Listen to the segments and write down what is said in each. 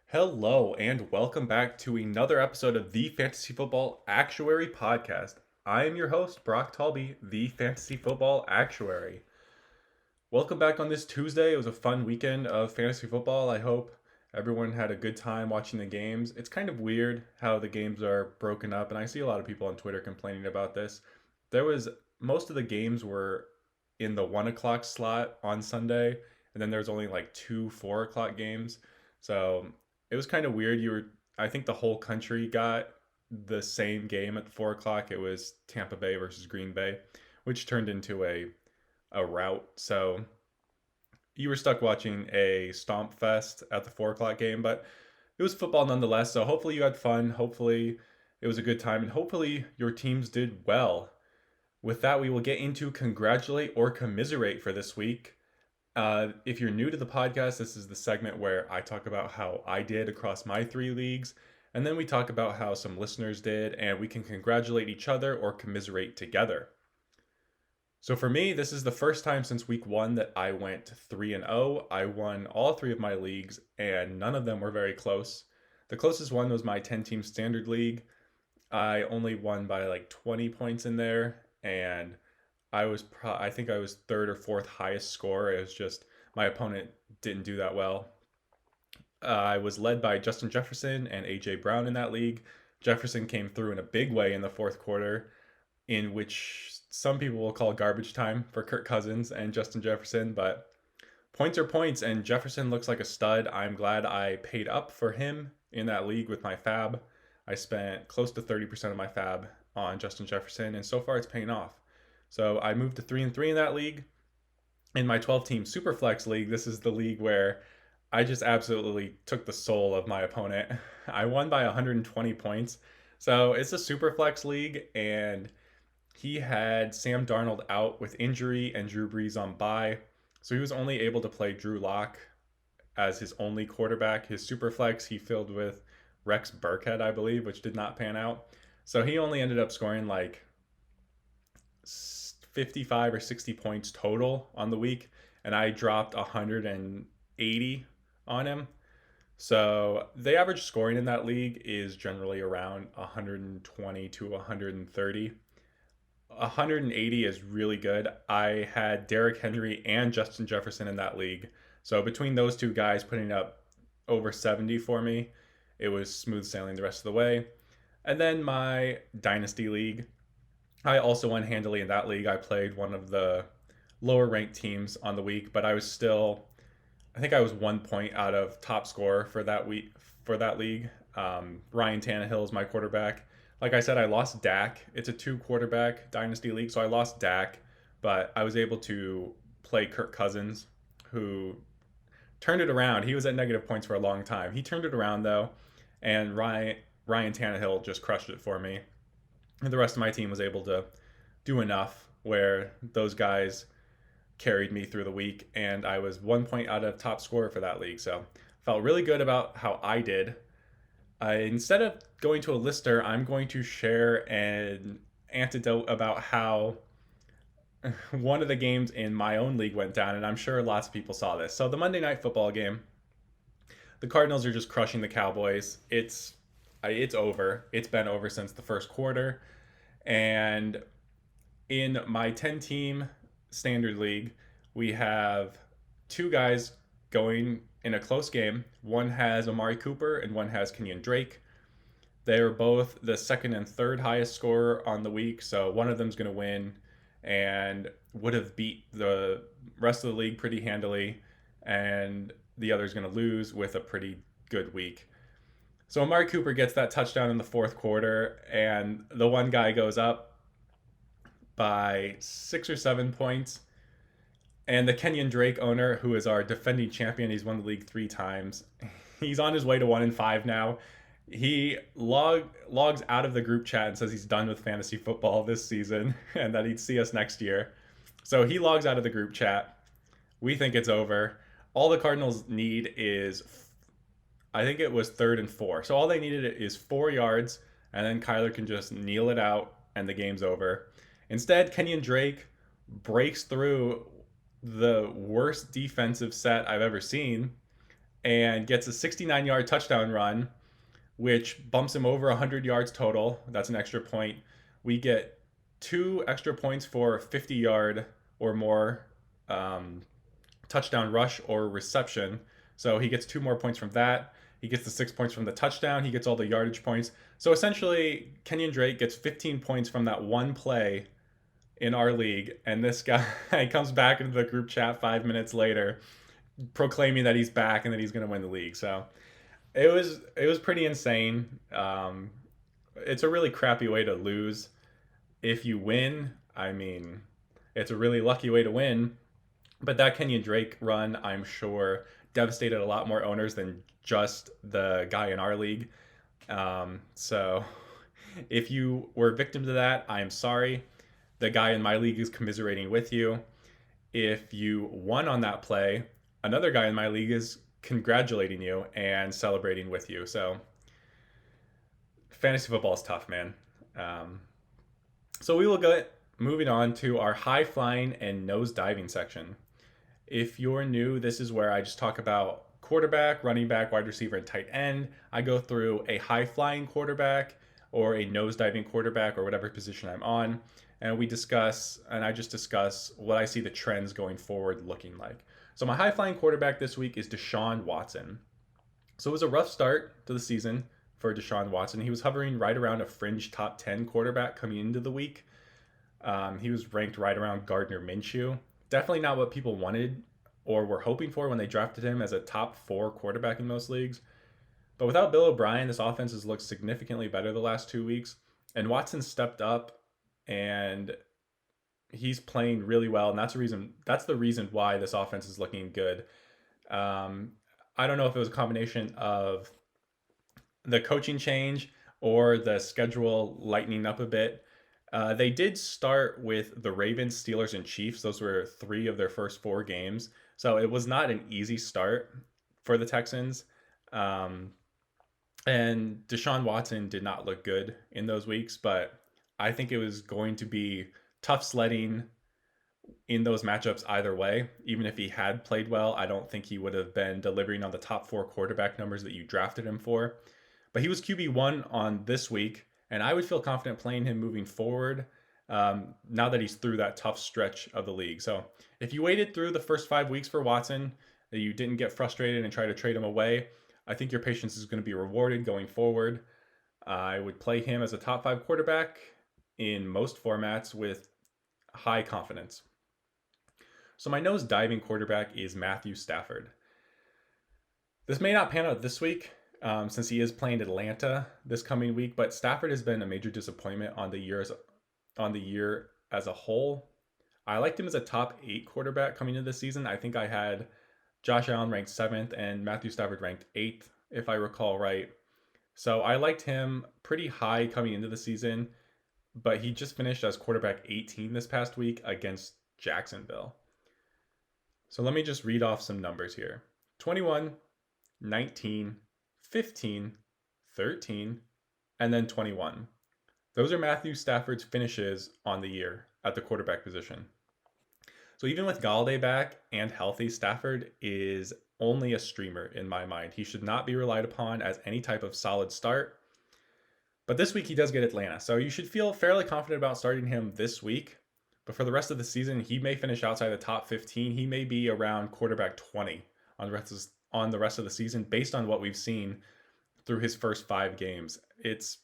Hello, and welcome back to another episode of the Fantasy Football Actuary Podcast. I am your host, Brock Talby, the Fantasy Football Actuary. Welcome back on this Tuesday. It was a fun weekend of fantasy football. I hope everyone had a good time watching the games. It's kind of weird how the games are broken up, and I see a lot of people on Twitter complaining about this. There was Most of the games were in the 1 o'clock slot on Sunday, and then there was only like two 4 o'clock games. So it was kind of weird. I think the whole country got the same game at 4 o'clock. It was Tampa Bay versus Green Bay, which turned into a rout. So you were stuck watching a stomp fest at the 4 o'clock game, but it was football nonetheless. So hopefully you had fun. Hopefully it was a good time, and hopefully your teams did well. With that, we will get into congratulate or commiserate for this week. If you're new to the podcast, this is the segment where I talk about how I did across my 3 leagues, and then we talk about how some listeners did, and we can congratulate each other or commiserate together. So for me, this is the first time since week 1 that I went 3-0. I won all 3 of my leagues, and none of them were very close. The closest one was my 10-team standard league. I only won by like 20 points in there, and I think I was third or fourth highest score. It was just my opponent didn't do that well. I was led by Justin Jefferson and AJ Brown in that league. Jefferson came through in a big way in the fourth quarter, in which some people will call garbage time for Kirk Cousins and Justin Jefferson, but points are points, and Jefferson looks like a stud. I'm glad I paid up for him in that league with my fab. I spent close to 30% of my fab on Justin Jefferson, and so far it's paying off. So I moved to 3-3 in that league. In my 12-team Superflex league, this is the league where I just absolutely took the soul of my opponent. I won by 120 points. So it's a Superflex league, and he had Sam Darnold out with injury and Drew Brees on bye. So he was only able to play Drew Lock as his only quarterback. His Superflex he filled with Rex Burkhead, I believe, which did not pan out. So he only ended up scoring like 55 or 60 points total on the week, and I dropped 180 on him. So the average scoring in that league is generally around 120 to 130. 180 is really good. I had Derrick Henry and Justin Jefferson in that league. So between those two guys putting up over 70 for me, it was smooth sailing the rest of the way. And then my Dynasty League, I also won handily in that league. I played one of the lower ranked teams on the week, but I think I was 1 point out of top scorer for that week for that league. Ryan Tannehill is my quarterback. Like I said, I lost Dak. It's a 2 quarterback dynasty league, so I lost Dak, but I was able to play Kirk Cousins, who turned it around. He was at negative points for a long time. He turned it around though, and Ryan Tannehill just crushed it for me. And the rest of my team was able to do enough where those guys carried me through the week, and I was 1 point out of top scorer for that league. So felt really good about how I did. Instead of going to a lister, I'm going to share an anecdote about how one of the games in my own league went down, and I'm sure lots of people saw this. So the Monday Night Football game, the Cardinals are just crushing the Cowboys. It's over. It's been over since the first quarter. And in my 10-team standard league, we have two guys going in a close game. One has Amari Cooper and one has Kenyon Drake. They're both the second and third highest scorer on the week, so one of them's going to win and would have beat the rest of the league pretty handily, and the other's going to lose with a pretty good week. So Amari Cooper gets that touchdown in the fourth quarter, and the one guy goes up by 6 or 7 points. And the Kenyon Drake owner, who is our defending champion, he's won the league 3 times. He's on his way to 1-5 now. He logs out of the group chat and says he's done with fantasy football this season and that he'd see us next year. So he logs out of the group chat. We think it's over. All the Cardinals need is, I think it was 3rd and 4. So all they needed is 4 yards, and then Kyler can just kneel it out, and the game's over. Instead, Kenyon Drake breaks through the worst defensive set I've ever seen and gets a 69-yard touchdown run, which bumps him over 100 yards total. That's an extra point. We get 2 extra points for 50-yard or more um, touchdown rush or reception. So he gets 2 more points from that. He gets the 6 points from the touchdown. He gets all the yardage points. So essentially, Kenyon Drake gets 15 points from that one play in our league. And this guy comes back into the group chat 5 minutes later, proclaiming that he's back and that he's going to win the league. So it was pretty insane. It's a really crappy way to lose. If you win, I mean, it's a really lucky way to win. But that Kenyon Drake run, I'm sure, devastated a lot more owners than just the guy in our league. So if you were a victim to that, I am sorry. The guy in my league is commiserating with you. If you won on that play, another guy in my league is congratulating you and celebrating with you. So fantasy football is tough, man. Um, so we will get moving on to our high flying and nose diving section. If you're new, this is where I just talk about quarterback, running back, wide receiver, and tight end. I go through a high flying quarterback or a nose diving quarterback or whatever position I'm on. And I just discuss what I see the trends going forward looking like. So my high flying quarterback this week is Deshaun Watson. So it was a rough start to the season for Deshaun Watson. He was hovering right around a fringe top 10 quarterback coming into the week. He was ranked right around Gardner Minshew. Definitely not what people wanted or were hoping for when they drafted him as a top 4 quarterback in most leagues. But without Bill O'Brien, this offense has looked significantly better the last 2 weeks. And Watson stepped up and he's playing really well. And that's the reason why this offense is looking good. I don't know if it was a combination of the coaching change or the schedule lightening up a bit. They did start with the Ravens, Steelers, and Chiefs. Those were 3 of their first 4 games. So it was not an easy start for the Texans. And Deshaun Watson did not look good in those weeks, but I think it was going to be tough sledding in those matchups either way. Even if he had played well, I don't think he would have been delivering on the top 4 quarterback numbers that you drafted him for. But he was QB1 on this week, and I would feel confident playing him moving forward now that he's through that tough stretch of the league. So if you waited through the first 5 weeks for Watson, that you didn't get frustrated and try to trade him away, I think your patience is going to be rewarded going forward. I would play him as a top 5 quarterback in most formats with high confidence. So my nose diving quarterback is Matthew Stafford. This may not pan out this week since he is playing Atlanta this coming week, but Stafford has been a major disappointment on the year as a whole. I liked him as a top 8 quarterback coming into this season. I think I had Josh Allen ranked 7th and Matthew Stafford ranked 8th, if I recall right. So I liked him pretty high coming into the season, but he just finished as quarterback 18 this past week against Jacksonville. So let me just read off some numbers here. 21, 19, 15, 13, and then 21. Those are Matthew Stafford's finishes on the year at the quarterback position. So even with Galladay back and healthy, Stafford is only a streamer in my mind. He should not be relied upon as any type of solid start. But this week he does get Atlanta, so you should feel fairly confident about starting him this week. But for the rest of the season, he may finish outside the top 15. He may be around quarterback 20 on the rest of the season based on what we've seen through his first 5 games. It's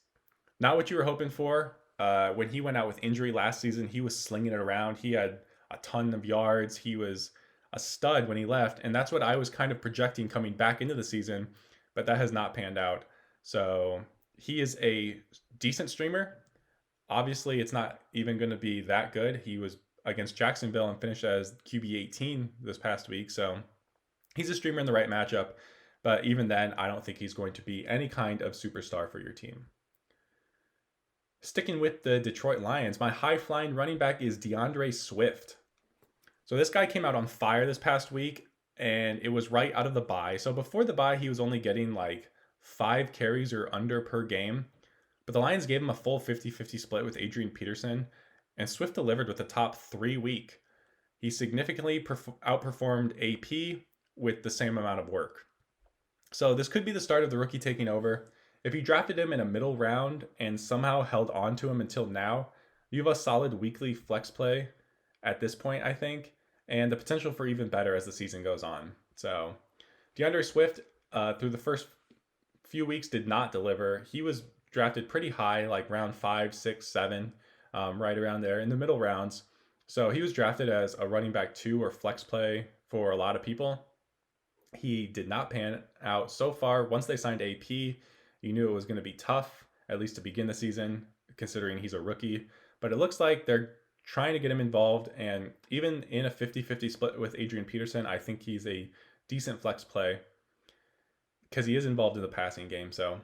not what you were hoping for. When he went out with injury last season, he was slinging it around. He had a ton of yards. He was a stud when he left, and that's what I was kind of projecting coming back into the season, but that has not panned out. So he is a decent streamer. Obviously, it's not even going to be that good. He was against Jacksonville and finished as QB 18 this past week, so he's a streamer in the right matchup, but even then, I don't think he's going to be any kind of superstar for your team. Sticking with the Detroit Lions, my high-flying running back is DeAndre Swift. So this guy came out on fire this past week, and it was right out of the bye. So before the bye, he was only getting like 5 carries or under per game. But the Lions gave him a full 50-50 split with Adrian Peterson, and Swift delivered with a top 3 week. He significantly outperformed AP with the same amount of work. So this could be the start of the rookie taking over. If you drafted him in a middle round and somehow held on to him until now, you have a solid weekly flex play at this point, I think, and the potential for even better as the season goes on. So DeAndre Swift, through the first few weeks, did not deliver. He was drafted pretty high, like round 5, 6, 7, right around there in the middle rounds. So he was drafted as a running back 2 or flex play for a lot of people. He did not pan out so far. Once they signed AP, you knew it was going to be tough, at least to begin the season, considering he's a rookie. But it looks like they're trying to get him involved. And even in a 50-50 split with Adrian Peterson, I think he's a decent flex play because he is involved in the passing game. So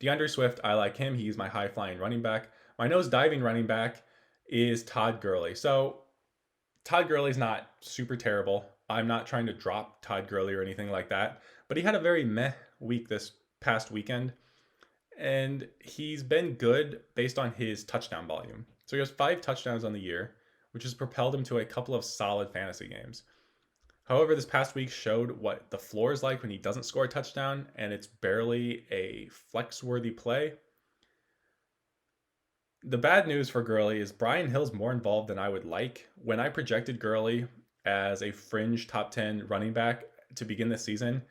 DeAndre Swift, I like him. He's my high flying running back. My nose diving running back is Todd Gurley. So Todd Gurley's not super terrible. I'm not trying to drop Todd Gurley or anything like that, but he had a very meh week this past weekend, and he's been good based on his touchdown volume. So he has 5 touchdowns on the year, which has propelled him to a couple of solid fantasy games. However, this past week showed what the floor is like when he doesn't score a touchdown, and it's barely a flex worthy play. The bad news for Gurley is Brian Hill's more involved than I would like. When I projected Gurley as a fringe top 10 running back to begin the season,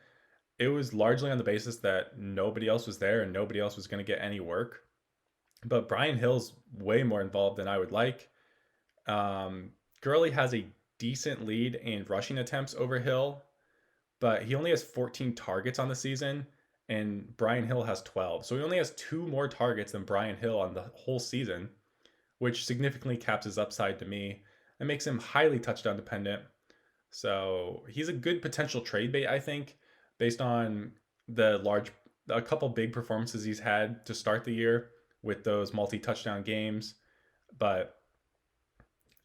it was largely on the basis that nobody else was there and nobody else was going to get any work. But Brian Hill's way more involved than I would like. Gurley has a decent lead in rushing attempts over Hill, but he only has 14 targets on the season, and Brian Hill has 12. So he only has 2 more targets than Brian Hill on the whole season, which significantly caps his upside to me and makes him highly touchdown dependent. So he's a good potential trade bait, I think, based on a couple big performances he's had to start the year with those multi-touchdown games. But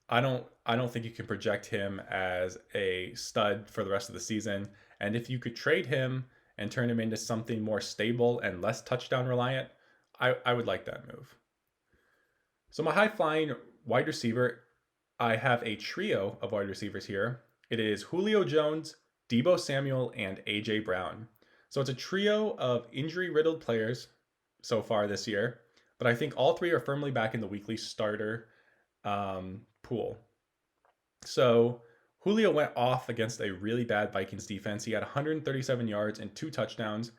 I don't think you can project him as a stud for the rest of the season. And if you could trade him and turn him into something more stable and less touchdown reliant, I would like that move. So my high flying wide receiver, I have a trio of wide receivers here. It is Julio Jones, Deebo Samuel, and AJ Brown. So it's a trio of injury riddled players so far this year, but I think all 3 are firmly back in the weekly starter pool. So Julio went off against a really bad Vikings defense. He had 137 yards and 2 touchdowns,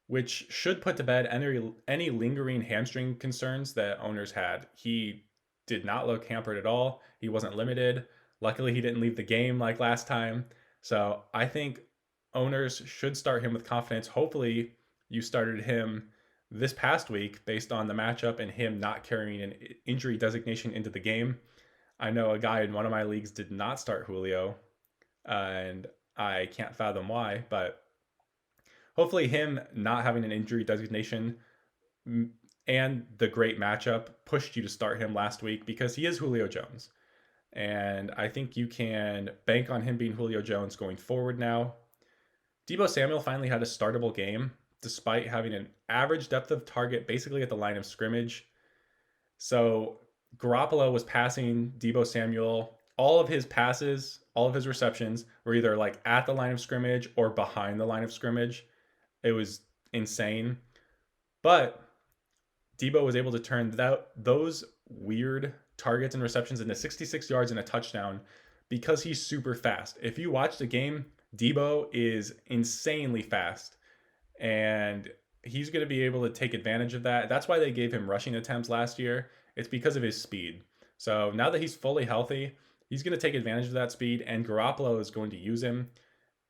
which should put to bed any lingering hamstring concerns that owners had. He did not look hampered at all. He wasn't limited. Luckily, he didn't leave the game like last time. So I think owners should start him with confidence. Hopefully, you started him this past week based on the matchup and him not carrying an injury designation into the game. I know a guy in one of my leagues did not start Julio, and I can't fathom why, but hopefully him not having an injury designation and the great matchup pushed you to start him last week because he is Julio Jones. And I think you can bank on him being Julio Jones going forward now. Deebo Samuel finally had a startable game despite having an average depth of target basically at the line of scrimmage. So Garoppolo was passing Deebo Samuel. All of his passes, all of his receptions were either like at the line of scrimmage or behind the line of scrimmage. It was insane. But Deebo was able to turn those weird targets and receptions into 66 yards and a touchdown because he's super fast. If you watch the game, Deebo is insanely fast, and he's going to be able to take advantage of that. That's why they gave him rushing attempts last year. It's because of his speed. So now that he's fully healthy, he's going to take advantage of that speed, and Garoppolo is going to use him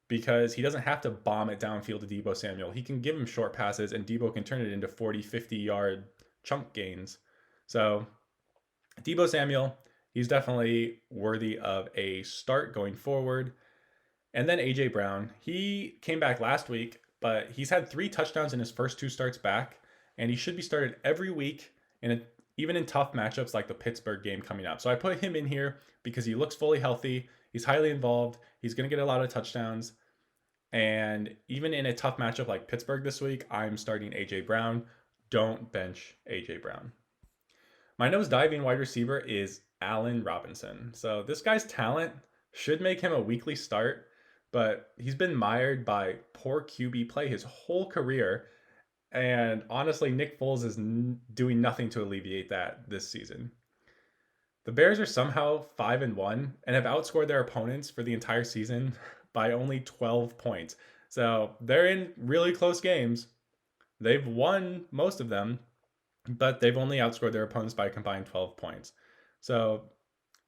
because he doesn't have to bomb it downfield to Deebo Samuel. He can give him short passes, and Deebo can turn it into 40, 50-yard chunk gains. So Deebo Samuel, he's definitely worthy of a start going forward. And then AJ Brown, he came back last week, but he's had 3 touchdowns in his first 2 starts back, and he should be started every week even in tough matchups like the Pittsburgh game coming up. So I put him in here because he looks fully healthy. He's highly involved. He's going to get a lot of touchdowns. And even in a tough matchup like Pittsburgh this week, I'm starting AJ Brown. Don't bench AJ Brown. My nose diving wide receiver is Allen Robinson. So this guy's talent should make him a weekly start, but he's been mired by poor QB play his whole career. And honestly, Nick Foles is doing nothing to alleviate that this season. The Bears are somehow 5-1 and have outscored their opponents for the entire season by only 12 points. So they're in really close games. They've won most of them, but they've only outscored their opponents by a combined 12 points. So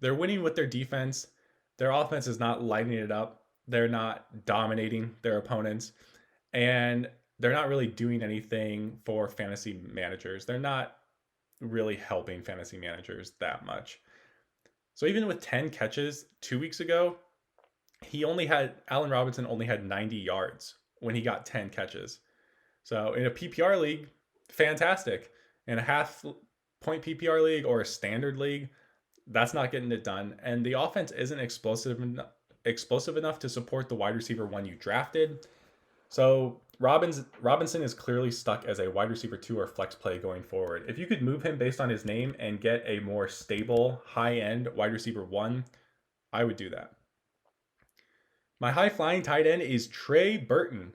they're winning with their defense. Their offense is not lighting it up. They're not dominating their opponents. And they're not really doing anything for fantasy managers. They're not really helping fantasy managers that much. So even with 10 catches 2 weeks ago, Allen Robinson only had 90 yards when he got 10 catches. So in a PPR league, fantastic. In a half point PPR league or a standard league, that's not getting it done. And the offense isn't explosive enough to support the wide receiver one you drafted. So Robinson is clearly stuck as a wide receiver 2 or flex play going forward. If you could move him based on his name and get a more stable, high-end wide receiver 1, I would do that. My high-flying tight end is Trey Burton.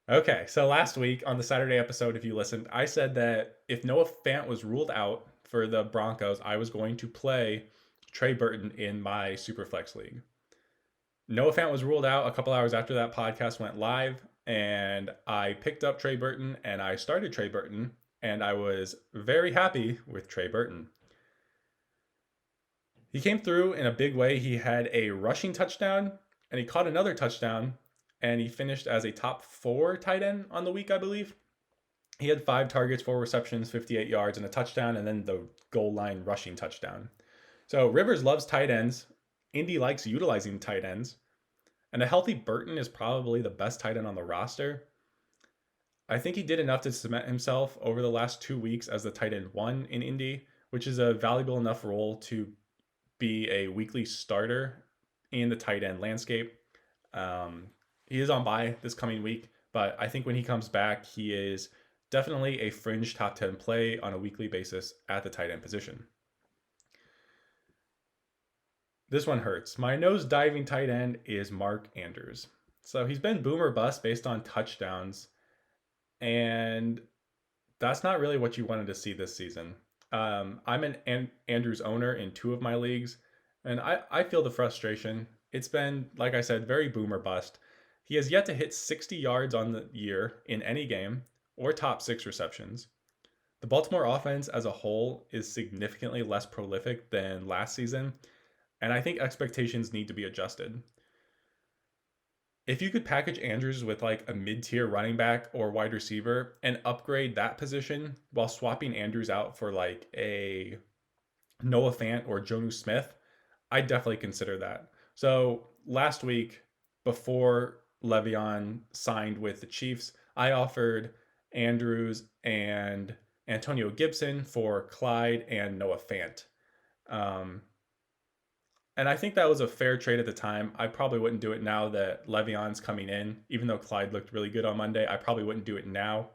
Okay, so last week on the Saturday episode, if you listened, I said that if Noah Fant was ruled out for the Broncos, I was going to play Trey Burton in my Superflex league. Noah Fant was ruled out a couple hours after that podcast went live, and I picked up Trey Burton and I started Trey Burton, and I was very happy with Trey Burton. He came through in a big way. He had a rushing touchdown and he caught another touchdown, and he finished as a top 4 tight end on the week, I believe. He had 5 targets, 4 receptions, 58 yards, and a touchdown, and then the goal line rushing touchdown. So Rivers loves tight ends. Indy likes utilizing tight ends. And a healthy Burton is probably the best tight end on the roster. I think he did enough to cement himself over the last 2 weeks as the tight end 1 in Indy, which is a valuable enough role to be a weekly starter in the tight end landscape. He is on bye this coming week, but I think when he comes back, he is definitely a fringe top 10 play on a weekly basis at the tight end position. This one hurts. My nose diving tight end is Mark Andrews. So he's been boom or bust based on touchdowns, and that's not really what you wanted to see this season. I'm an Andrews owner in 2 of my leagues, and I feel the frustration. It's been, like I said, very boom or bust. He has yet to hit 60 yards on the year in any game or top 6 receptions. The Baltimore offense as a whole is significantly less prolific than last season, and I think expectations need to be adjusted. If you could package Andrews with like a mid-tier running back or wide receiver and upgrade that position while swapping Andrews out for like a Noah Fant or Jonnu Smith, I'd definitely consider that. So last week, before Le'Veon signed with the Chiefs, I offered Andrews and Antonio Gibson for Clyde and Noah Fant. And I think that was a fair trade at the time. I probably wouldn't do it now that Le'Veon's coming in. Even though Clyde looked really good on Monday, I probably wouldn't do it now.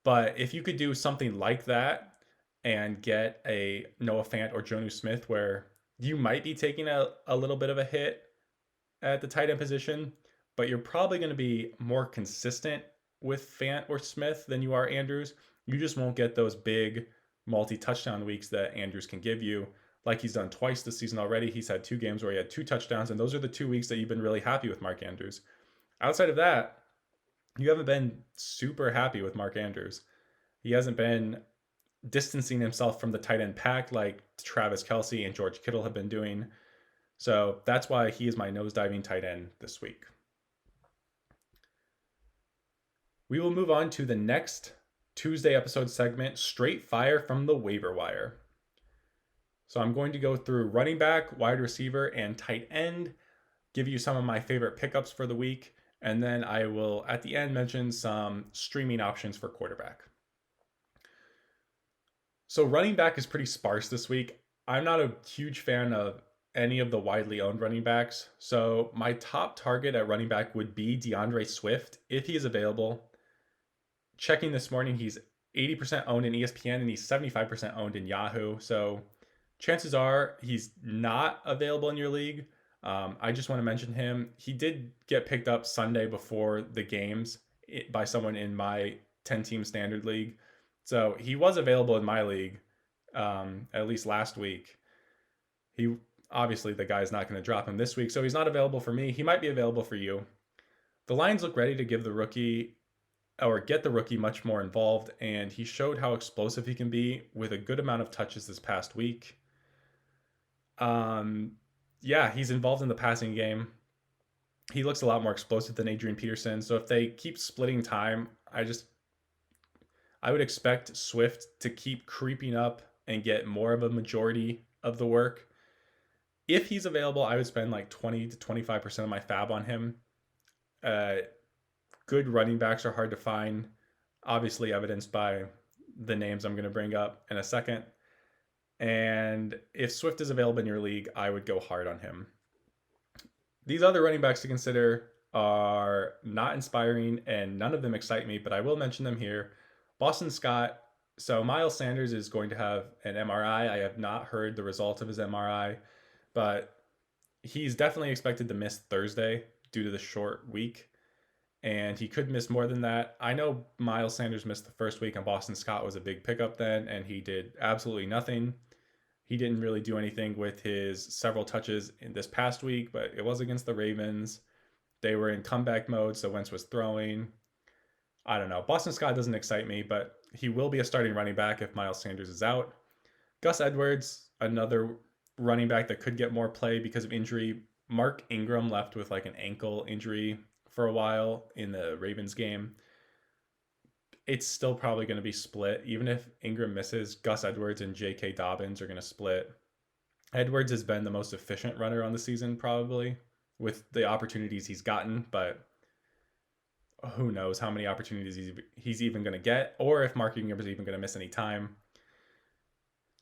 But if you could do something like that and get a Noah Fant or Jonnu Smith where you might be taking a little bit of a hit at the tight end position, but you're probably going to be more consistent with Fant or Smith than you are Andrews. You just won't get those big multi-touchdown weeks that Andrews can give you, like he's done twice this season already. He's had 2 games where he had 2 touchdowns, and those are the 2 weeks that you've been really happy with Mark Andrews. Outside of that, you haven't been super happy with Mark Andrews. He hasn't been distancing himself from the tight end pack like Travis Kelce and George Kittle have been doing. So that's why he is my nosediving tight end this week. We will move on to the next Tuesday episode segment, Straight Fire from the Waiver Wire. So I'm going to go through running back, wide receiver, and tight end, give you some of my favorite pickups for the week, and then I will, at the end, mention some streaming options for quarterback. So running back is pretty sparse this week. I'm not a huge fan of any of the widely owned running backs. So my top target at running back would be DeAndre Swift if he is available. Checking this morning, he's 80% owned in ESPN and he's 75% owned in Yahoo. So chances are he's not available in your league. I just want to mention him. He did get picked up Sunday before the games by someone in my 10 team standard league. So he was available in my league at least last week. He obviously the guy's not going to drop him this week, so he's not available for me. He might be available for you. The Lions look ready to give the rookie or get the rookie much more involved, and he showed how explosive he can be with a good amount of touches this past week. Um, yeah, he's involved in the passing game. He looks a lot more explosive than Adrian Peterson. So if they keep splitting time, I would expect Swift to keep creeping up and get more of a majority of the work. If he's available, I would spend like 20 to 25% of my fab on him. Uh, Good running backs are hard to find, obviously evidenced by the names I'm going to bring up in a second. And if Swift is available in your league, I would go hard on him. These other running backs to consider are not inspiring and none of them excite me, but I will mention them here. Boston Scott. So Miles Sanders is going to have an MRI. I have not heard the result of his MRI, but he's definitely expected to miss Thursday due to the short week. And he could miss more than that. I know Miles Sanders missed the first week, and Boston Scott was a big pickup then, and he did absolutely nothing. He didn't really do anything with his several touches in this past week, but it was against the Ravens. They were in comeback mode, so Wentz was throwing. I don't know. Boston Scott doesn't excite me, but he will be a starting running back if Miles Sanders is out. Gus Edwards, another running back that could get more play because of injury. Mark Ingram left with like an ankle injury for a while in the Ravens game. It's still probably going to be split. Even if Ingram misses, Gus Edwards and J.K. Dobbins are going to split. Edwards has been the most efficient runner on the season, probably, with the opportunities he's gotten, but who knows how many opportunities he's even going to get, or if Mark Ingram is even going to miss any time.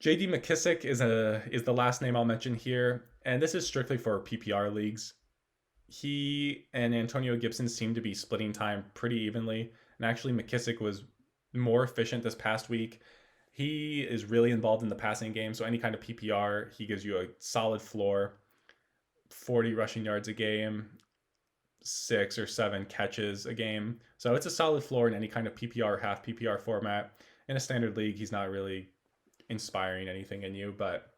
J.D. McKissick is the last name I'll mention here, and this is strictly for PPR leagues. He and Antonio Gibson seem to be splitting time pretty evenly. And actually, McKissick was more efficient this past week. He is really involved in the passing game. So, any kind of PPR, he gives you a solid floor 40 rushing yards a game, 6 or 7 catches a game. So, it's a solid floor in any kind of PPR, half PPR format. In a standard league, he's not really inspiring anything in you, but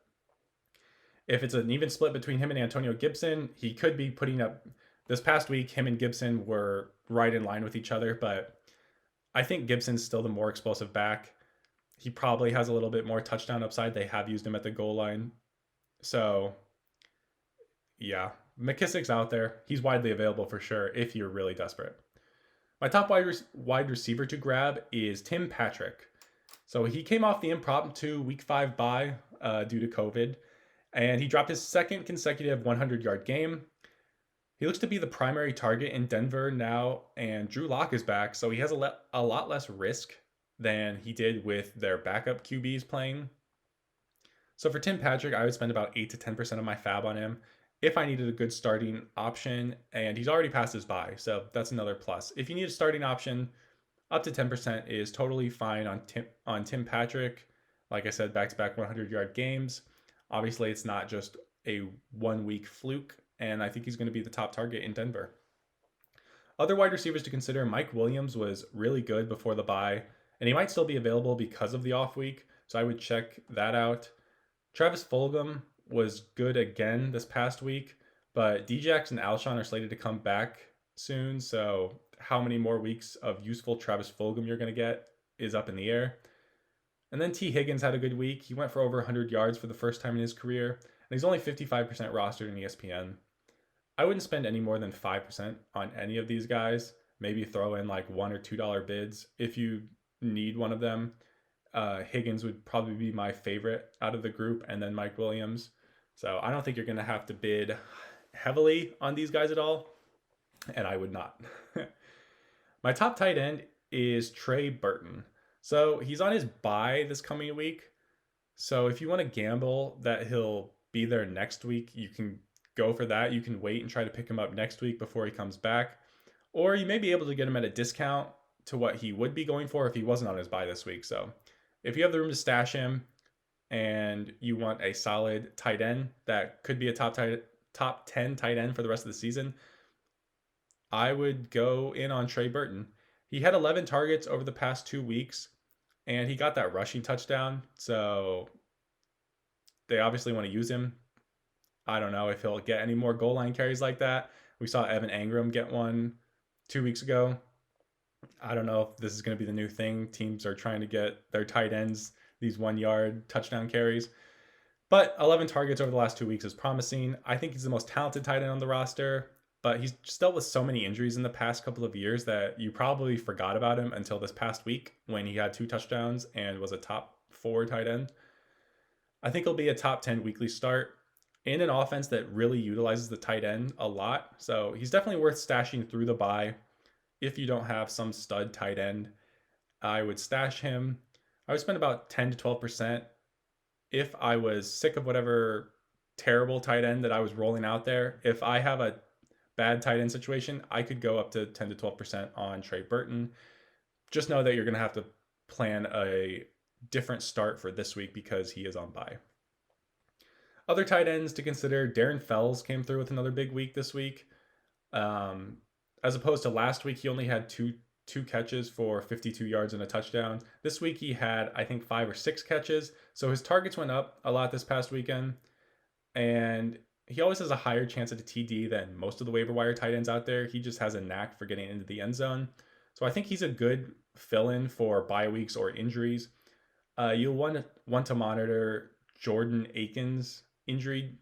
if it's an even split between him and Antonio Gibson, he could be putting up. This past week, him and Gibson were right in line with each other, but I think Gibson's still the more explosive back. He probably has a little bit more touchdown upside. They have used him at the goal line. So, yeah, McKissick's out there. He's widely available for sure if you're really desperate. My top wide receiver to grab is Tim Patrick. So he came off the impromptu week 5 bye due to COVID, and he dropped his second consecutive 100-yard game. He looks to be the primary target in Denver now, and Drew Lock is back, so he has a lot less risk than he did with their backup QBs playing. So for Tim Patrick, I would spend about 8 to 10% of my fab on him if I needed a good starting option, and he's already passed his bye, so that's another plus. If you need a starting option, up to 10% is totally fine on Tim Patrick. Like I said, back-to-back 100-yard games. Obviously, it's not just a one-week fluke, and I think he's going to be the top target in Denver. Other wide receivers to consider, Mike Williams was really good before the bye, and he might still be available because of the off week, so I would check that out. Travis Fulgham was good again this past week, but Djax and Alshon are slated to come back soon, so how many more weeks of useful Travis Fulgham you're going to get is up in the air. And then T. Higgins had a good week. He went for over 100 yards for the first time in his career, and he's only 55% rostered in ESPN. I wouldn't spend any more than 5% on any of these guys. Maybe throw in like $1 or $2 bids if you need one of them. Higgins would probably be my favorite out of the group, and then Mike Williams. So I don't think you're going to have to bid heavily on these guys at all, and I would not. My top tight end is Trey Burton. So he's on his bye this coming week. So if you want to gamble that he'll be there next week, you can go for that. You can wait and try to pick him up next week before he comes back. Or you may be able to get him at a discount to what he would be going for if he wasn't on his bye this week. So if you have the room to stash him and you want a solid tight end that could be a top top 10 tight end for the rest of the season, I would go in on Trey Burton. He had 11 targets over the past 2 weeks, and he got that rushing touchdown. So they obviously want to use him. I don't know if he'll get any more goal line carries like that. We saw Evan Engram get one 2 weeks ago. I don't know if this is going to be the new thing. Teams are trying to get their tight ends these 1 yard touchdown carries. But 11 targets over the last 2 weeks is promising. I think he's the most talented tight end on the roster, but he's just dealt with so many injuries in the past couple of years that you probably forgot about him until this past week when he had 2 touchdowns and was a top 4 tight end. I think he'll be a top 10 weekly start in an offense that really utilizes the tight end a lot. So he's definitely worth stashing through the bye. If you don't have some stud tight end, I would stash him. I would spend about 10 to 12%. If I was sick of whatever terrible tight end that I was rolling out there, if I have a bad tight end situation, I could go up to 10 to 12% on Trey Burton. Just know that you're going to have to plan a different start for this week because he is on bye. Other tight ends to consider, Darren Fells came through with another big week this week. As opposed to last week, he only had two catches for 52 yards and a touchdown. This week he had, I think, 5 or 6 catches. So his targets went up a lot this past weekend. And he always has a higher chance at a TD than most of the waiver wire tight ends out there. He just has a knack for getting into the end zone. So I think he's a good fill-in for bye weeks or injuries. You'll want to monitor Jordan Akins' injury.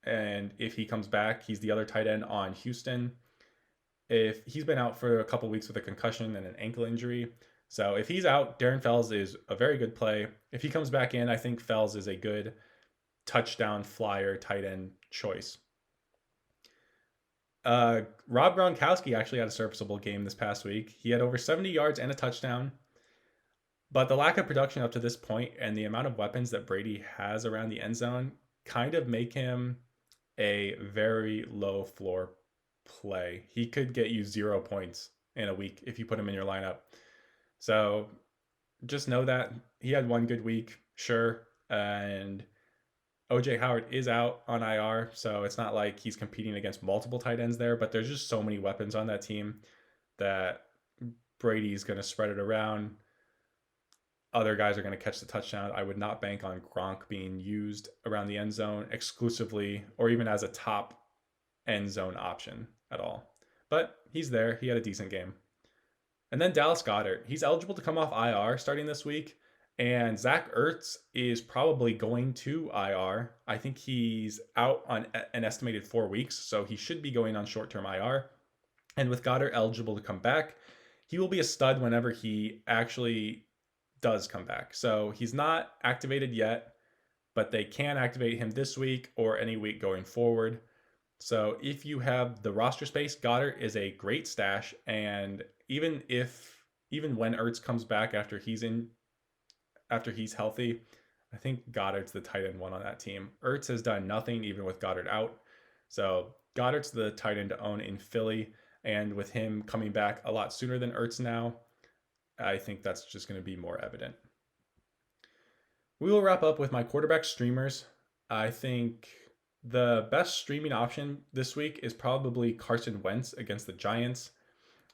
And if he comes back, he's the other tight end on Houston. If he's been out for a couple weeks with a concussion and an ankle injury. So if he's out, Darren Fells is a very good play. If he comes back in, I think Fells is a good touchdown flyer tight end choice. Rob Gronkowski actually had a serviceable game this past week. He had over 70 yards and a touchdown. But the lack of production up to this point and the amount of weapons that Brady has around the end zone kind of make him a very low floor play. He could get you 0 points in a week if you put him in your lineup. So just know that he had one good week, sure. And OJ Howard is out on IR, so it's not like he's competing against multiple tight ends there, but there's just so many weapons on that team that Brady's going to spread it around. Other guys are going to catch the touchdown. I would not bank on Gronk being used around the end zone exclusively or even as a top end zone option at all. But he's there. He had a decent game. And then Dallas Goedert. He's eligible to come off IR starting this week. And Zach Ertz is probably going to IR. I think he's out on an estimated 4 weeks, so he should be going on short-term IR. And with Goddard eligible to come back, he will be a stud whenever he actually does come back. So he's not activated yet, but they can activate him this week or any week going forward. So if you have the roster space, Goddard is a great stash. And even when Ertz comes back after he's healthy, I think Goddard's the tight end one on that team. Ertz has done nothing even with Goddard out. So Goddard's the tight end to own in Philly. And with him coming back a lot sooner than Ertz now, I think that's just going to be more evident. We will wrap up with my quarterback streamers. I think the best streaming option this week is probably Carson Wentz against the Giants.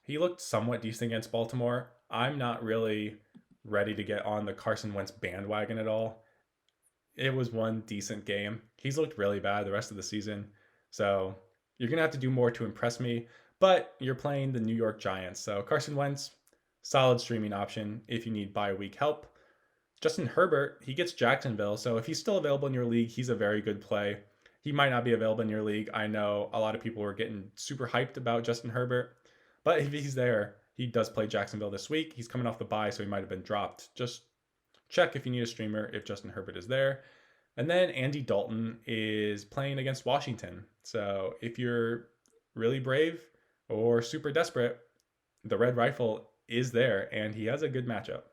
He looked somewhat decent against Baltimore. I'm not really ready to get on the Carson Wentz bandwagon at all. It was one decent game. He's looked really bad the rest of the season. So you're going to have to do more to impress me. But you're playing the New York Giants. So Carson Wentz, solid streaming option if you need bye week help. Justin Herbert, he gets Jacksonville. So if he's still available in your league, he's a very good play. He might not be available in your league. I know a lot of people were getting super hyped about Justin Herbert. But if he's there, he does play Jacksonville this week. He's coming off the bye, so he might have been dropped. Just check if you need a streamer if Justin Herbert is there. And then Andy Dalton is playing against Washington. So if you're really brave or super desperate, the Red Rifle is there, and he has a good matchup.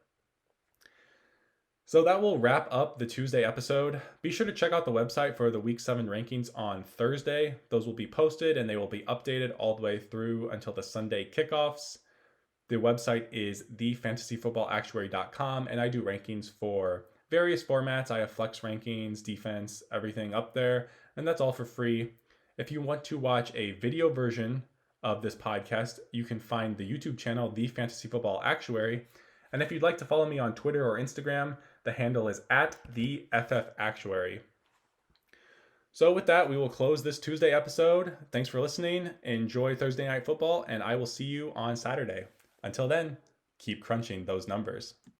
So that will wrap up the Tuesday episode. Be sure to check out the website for the Week 7 rankings on Thursday. Those will be posted, and they will be updated all the way through until the Sunday kickoffs. The website is thefantasyfootballactuary.com, and I do rankings for various formats. I have flex rankings, defense, everything up there, and that's all for free. If you want to watch a video version of this podcast, you can find the YouTube channel, The Fantasy Football Actuary. And if you'd like to follow me on Twitter or Instagram, the handle is at the FF Actuary. So with that, we will close this Tuesday episode. Thanks for listening. Enjoy Thursday Night Football, and I will see you on Saturday. Until then, keep crunching those numbers.